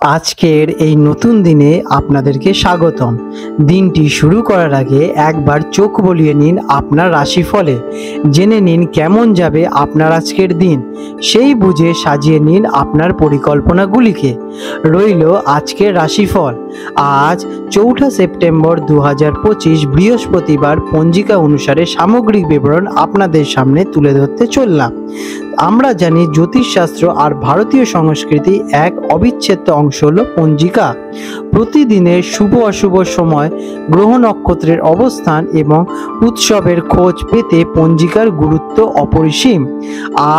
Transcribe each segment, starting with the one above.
আজকের এই নতুন দিনে আপনাদেরকে স্বাগতম। দিনটি শুরু করার আগে একবার চোখ বুলিয়ে নিন আপনার রাশিফলে, জেনে নিন কেমন যাবে আপনার আজকের দিন, সেই বুঝে সাজিয়ে নিন আপনার পরিকল্পনাগুলিকে। রইল আজকের রাশিফল। আজ 4 সেপ্টেম্বর 2025 বৃহস্পতিবার, পঞ্জিকা অনুসারে সামগ্রিক বিবরণ আপনাদের সামনে তুলে ধরতে চললাম। আমরা জানি জ্যোতিষশাস্ত্র আর ভারতীয় সংস্কৃতি এক অবিচ্ছেদ্য অংশ হলো পঞ্জিকা। প্রতিদিনের শুভ অশুভ সময়, গ্রহ নক্ষত্রের অবস্থান এবং উৎসবের খোঁজ পেতে পঞ্জিকার গুরুত্ব অপরিসীম।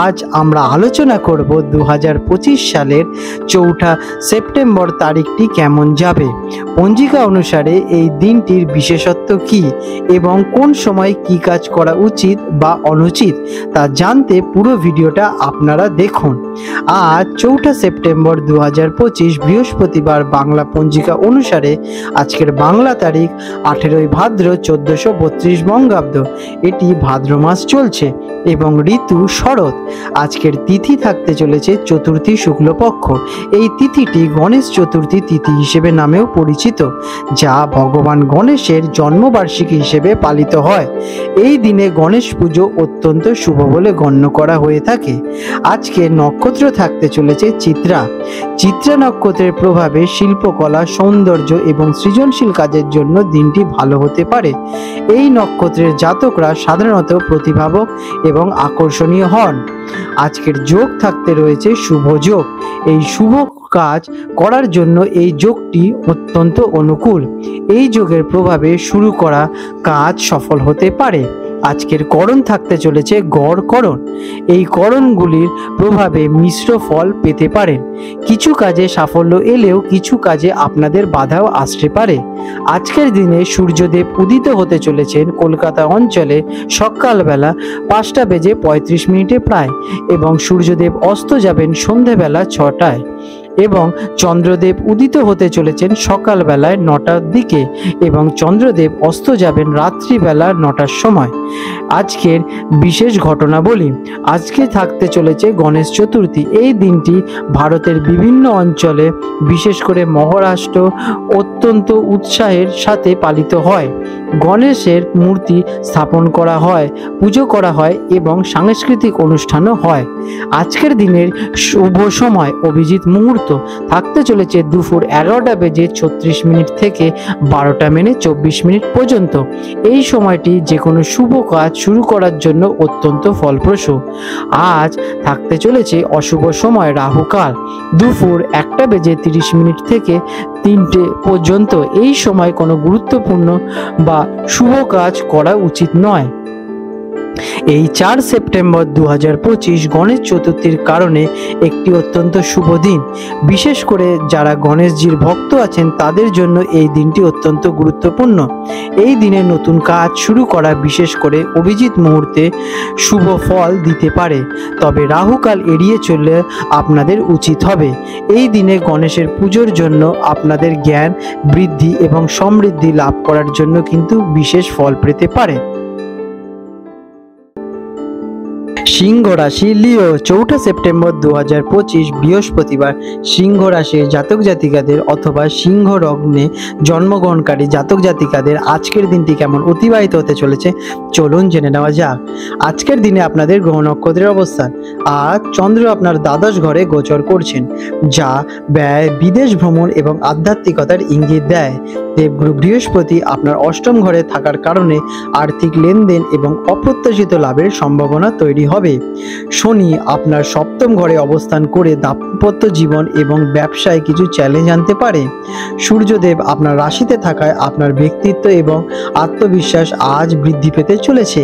আজ আমরা আলোচনা করব 2025 সালের 4 সেপ্টেম্বর তারিখটি কেমন যাবে, পঞ্জিকা অনুসারে এই দিনটির বিশেষত্ব কি এবং কোন সময় কি কাজ করা উচিত বা অনুচিত তা জানতে পুরো ভিডিওটা আপনারা দেখুন। আজ 4 সেপ্টেম্বর 2025 বৃহস্পতিবার, বাংলা পঞ্জিকা অনুসারে আজকের বাংলা তারিখ 18 ভাদ্র 1432 বঙ্গাব্দ। এটি ভাদ্র মাস চলছে এবং ঋতু শরৎ। আজকের তিথি থাকতে চলেছে চতুর্থী শুক্লপক্ষ। এই তিথিটি গণেশ চতুর্থী তিথি হিসেবে নামেও পরিচিত, যা ভগবান গণেশের জন্মবার্ষিকী হিসেবে পালিত হয়। এই দিনে গণেশ পুজো অত্যন্ত শুভ বলে গণ্য করা হয়ে থাকে। আজকে নক্ষত্র থাকতে চলেছে চিত্রা। চিত্রা নক্ষত্রের প্রভাবে শিল্পকলা, সৌন্দর্য এবং সৃজনশীল কাজের জন্য দিনটি ভালো হতে পারে। এই নক্ষত্রের জাতকরা সাধারণত প্রতিভাবক এবং আকর্ষণীয় হন। আজকের যোগ থাকতে রয়েছে শুভ যোগ। এই শুভ কাজ করার জন্য এই যোগটি অত্যন্ত অনুকূল। এই যোগের প্রভাবে শুরু করা কাজ সফল হতে পারে। আজকের করণ থাকতে চলেছে গড় করণ। এই করণগুলির প্রভাবে মিশ্র ফল পেতে পারেন। কিছু কাজে সাফল্য এলেও কিছু কাজে আপনাদের বাধাও আসতে পারে। আজকের দিনে সূর্যদেব উদিত হতে চলেছেন কলকাতা অঞ্চলে সকালবেলা 5:35 প্রায়, এবং সূর্যদেব অস্ত যাবেন সন্ধেবেলা 6টায়, এবং চন্দ্রদেব উদিত হতে চলেছেন সকালবেলায় 9টার দিকে এবং চন্দ্রদেব অস্ত যাবেন রাত্রিবেলা 9টার সময়। আজকের বিশেষ ঘটনা বলি। আজকে থাকতে চলেছে গণেশ চতুর্থী। এই দিনটি ভারতের বিভিন্ন অঞ্চলে, বিশেষ করে মহারাষ্ট্র, অত্যন্ত উৎসাহের সাথে পালিত হয়। গণেশের মূর্তি স্থাপন করা হয়, পুজো করা হয় এবং সাংস্কৃতিক অনুষ্ঠানও হয়। আজকের দিনের শুভ সময় অভিজিৎ মুহূর্ত থাকতে চলেছে দুপুর 11:36 থেকে 12:24 পর্যন্ত। এই সময়টি যে কোনো শুভ কাজ শুরু করার জন্য অত্যন্ত ফলপ্রসূ। আজ থাকতে চলেছে অশুভ সময় রাহুকাল দুপুর 1:30 থেকে 3টে পর্যন্ত। এই সময় কোনো গুরুত্বপূর্ণ বা শুভ কাজ করা উচিত নয়। এই 4 সেপ্টেম্বর 2025 গণেশ চতুর্থীর কারণে একটি অত্যন্ত শুভ দিন। বিশেষ করে যারা গণেশজির ভক্ত আছেন তাদের জন্য এই দিনটি অত্যন্ত গুরুত্বপূর্ণ। এই দিনে নতুন কাজ শুরু করা, বিশেষ করে অভিজিৎ মুহূর্তে, শুভ ফল দিতে পারে, তবে রাহুকাল এড়িয়ে চললে আপনাদের উচিত হবে। এই দিনে গণেশের পুজোর জন্য আপনাদের জ্ঞান বৃদ্ধি এবং সমৃদ্ধি লাভ করার জন্য কিন্তু বিশেষ ফল পেতে পারে। সিংহ রাশি লিও 4 সেপ্টেম্বর 2025 বৃহস্পতিবার, সিংহ রাশির জাতক জাতিকাদের অথবা সিংহ লগ্নে জন্মগ্রহণকারী জাতক জাতিকাদের আজকের দিনটি কেমন অতিবাহিত হতে চলেছে চলুন জেনে নেওয়া যাক। আজকের দিনে আপনাদের গ্রহ নক্ষত্রের অবস্থান। আজ চন্দ্র আপনার দ্বাদশ ঘরে গোচর করছেন, যা ব্যয়, বিদেশ ভ্রমণ এবং আধ্যাত্মিকতার ইঙ্গিত দেয়। দেবগুরু বৃহস্পতি আপনার অষ্টম ঘরে থাকার কারণে আর্থিক লেনদেন এবং অপ্রত্যাশিত লাভের সম্ভাবনা তৈরি হবে। শনি আপনার সপ্তম ঘরে অবস্থান করে দাম্পত্য জীবন এবং ব্যবসায় কিছু চ্যালেঞ্জ আনতে পারে। সূর্যদেব আপনার রাশিতে থাকায় আপনার ব্যক্তিত্ব এবং আত্মবিশ্বাস আজ বৃদ্ধি পেতে চলেছে।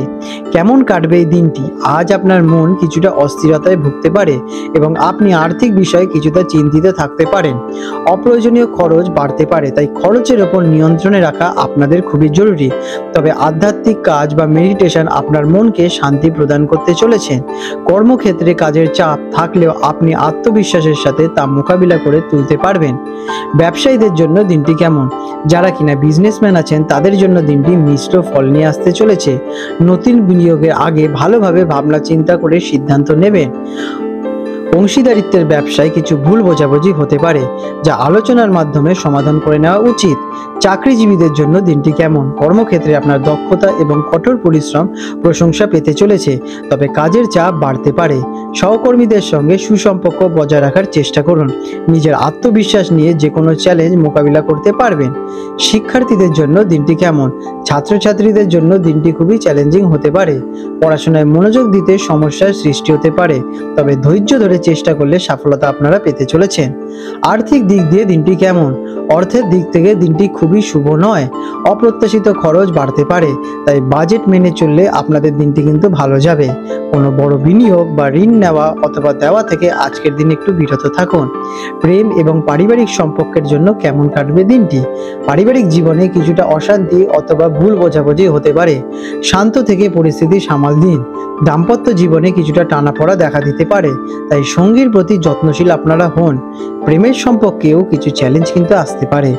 কেমন কাটবে এই দিনটি? আজ আপনার মন কিছুটা অস্থিরতায় ভুগতে পারে এবং আপনি আর্থিক বিষয়ে কিছুটা চিন্তিত থাকতে পারেন। অপ্রয়োজনীয় খরচ বাড়তে পারে, তাই খরচের ওপর নিয়ন্ত্রণে রাখা আপনাদের খুবই জরুরি। তবে আধ্যাত্মিক কাজ বা মেডিটেশন আপনার মনকে শান্তি প্রদান করতে চলেছেন। কর্মক্ষেত্রে কাজের চাপ থাকলেও আপনি আত্মবিশ্বাসের সাথে তা মোকাবিলা করে তুলতে পারবেন। ব্যবসায়ীদের জন্য দিনটি কেমন? যারা কিনা বিজনেসম্যান আছেন তাদের জন্য দিনটি মিশ্র ফল নিয়ে আসতে চলেছে। নতুন বিনিয়োগের আগে ভালোভাবে ভাবনা চিন্তা করে সিদ্ধান্ত নেবেন। অংশীদারিত্বের ব্যবসায় কিছু ভুল বোঝাবুঝি হতে পারে, যা আলোচনার মাধ্যমে সমাধান করে নেওয়া উচিত। চাকরিজীবীদের জন্য দিনটি কেমন? কর্মক্ষেত্রে আপনার দক্ষতা এবং কঠোর পরিশ্রম প্রশংসা পেতে চলেছে, তবে কাজের চাপ বাড়তে পারে। সহকর্মীদের সঙ্গে সুসম্পর্ক বজায় রাখার চেষ্টা করুন। নিজের আত্মবিশ্বাস নিয়ে যে কোনো চ্যালেঞ্জ মোকাবিলা করতে পারবেন। শিক্ষার্থীদের জন্য দিনটি কেমন? ছাত্রছাত্রীদের জন্য দিনটি খুবই চ্যালেঞ্জিং হতে পারে। পড়াশোনায় মনোযোগ দিতে সমস্যার সৃষ্টি হতে পারে, তবে ধৈর্য ধরে চেষ্টা করলে সফলতা আপনারা পেতে চলেছেন। আর্থিক দিক দিয়ে দিনটি কেমন? অর্থের দিক থেকে দিনটি খুবই শুভ নয়। অপ্রত্যাশিত খরচ বাড়তে পারে, তাই বাজেট মেনে চললে আপনাদের দিনটি কিন্তু ভালো যাবে। কোনো বড় বিনিয়োগ বা ঋণ নেওয়া অথবা দেওয়া থেকে আজকের দিন একটু বিরত থাকুন। প্রেম এবং পারিবারিক সম্পর্কের জন্য কেমন কাটবে দিনটি? পারিবারিক জীবনে কিছুটা অশান্তি অথবা ভুল বোঝাবুঝি হতে পারে। শান্ত থেকে পরিস্থিতি সামাল দিন। দাম্পত্য জীবনে কিছুটা টানাপড়া দেখা দিতে পারে, তাই সঙ্গীর প্রতি যত্নশীল আপনারা হন। প্রেমের সম্পর্কেও কিছু চ্যালেঞ্জ কিন্তু আসতে পারে,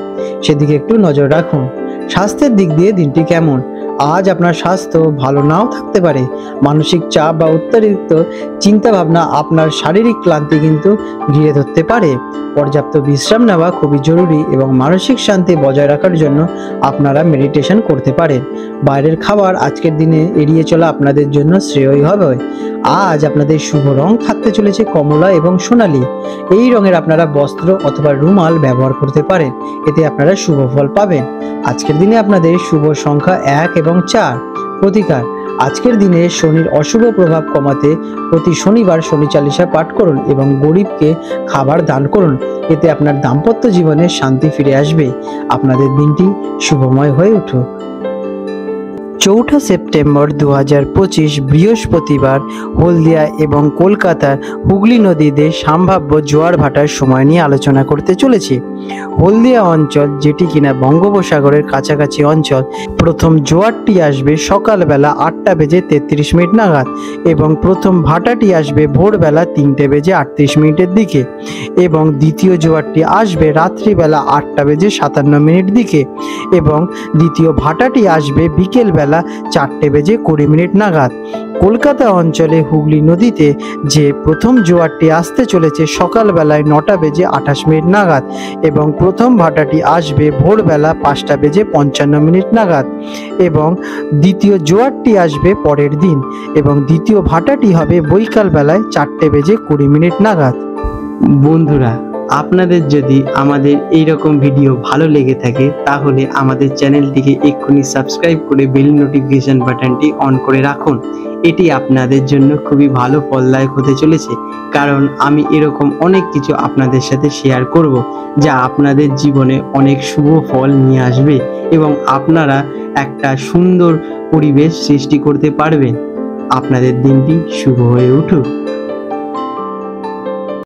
সেদিকে একটু নজর রাখুন। স্বাস্থ্যের দিক দিয়ে দিনটি কেমন? আজ আপনার স্বাস্থ্য ভালো নাও থাকতে পারে। মানসিক চাপ বা অতিরিক্ত চিন্তা ভাবনা আপনার শারীরিক ক্লান্তি কিন্তু ঘিরে ধরতে পারে। পর্যাপ্ত বিশ্রাম নেওয়া খুবই জরুরি এবং মানসিক শান্তি বজায় রাখার জন্য আপনারা মেডিটেশন করতে পারেন। বাইরের খাবার আজকের দিনে এড়িয়ে চলা আপনাদের জন্য শ্রেয়ই হবে। আজ আপনাদের শুভ রং থাকতে চলেছে কমলা এবং সোনালী। এই রঙের আপনারা বস্ত্র অথবা রুমাল ব্যবহার করতে পারেন, এতে আপনারা শুভ ফল পাবেন। আজকের দিনে আপনাদের শুভ সংখ্যা 1 এবং 4। প্রতিকার: আজকের দিনে শনির অশুভ প্রভাব কমাতে প্রতি শনিবার শনি চালিসা পাঠ করুন এবং গরিবকে খাবার দান করুন, এতে আপনার দাম্পত্য জীবনে শান্তি ফিরে আসবে। আপনাদের দিনটি শুভময় হয়ে উঠুক। 4 সেপ্টেম্বর 2025 বৃহস্পতিবার হলদিয়া এবং কলকাতার হুগলি নদীতে সম্ভাব্য জোয়ার ভাটার সময় নিয়ে আলোচনা করতে চলেছি। হলদিয়া অঞ্চল, যেটি কিনা বঙ্গোপসাগরের কাছাকাছি অঞ্চল, প্রথম জোয়ারটি আসবে সকালবেলা 8:33 নাগাদ এবং প্রথম ভাটাটি আসবে ভোরবেলা 3:38 দিকে এবং দ্বিতীয় জোয়ারটি আসবে রাত্রিবেলা 8:57 দিকে এবং দ্বিতীয় ভাটাটি আসবে বিকেলবেলা 4:20 নাগাদ। কলকাতা অঞ্চলে হুগলি নদীতে যে প্রথম জোয়ারটি আসতে চলেছে সকালবেলায় 9:28 নাগাদ এবং প্রথম ভাটাটি আসবে ভোরবেলা 5:55 নাগাদ এবং দ্বিতীয় জোয়ারটি আসবে পরের দিন এবং দ্বিতীয় ভাটাটি হবে বৈকালবেলায় 4:20 নাগাদ। বন্ধুরা, আপনাদের যদি আমাদের এই রকম ভিডিও ভালো লেগে থাকে তাহলে আমাদের চ্যানেলটিকে এক্ষুনি সাবস্ক্রাইব করে বেল নোটিফিকেশন বাটনটি অন করে রাখুন। এটি আপনাদের জন্য খুবই ভালো ফলদায়ক হতে চলেছে, কারণ আমি এরকম অনেক কিছু আপনাদের সাথে শেয়ার করব যা আপনাদের জীবনে অনেক শুভ ফল নিয়ে আসবে এবং আপনারা একটা সুন্দর পরিবেশ সৃষ্টি করতে পারবেন। আপনাদের দিনটি শুভ হয়ে উঠুক।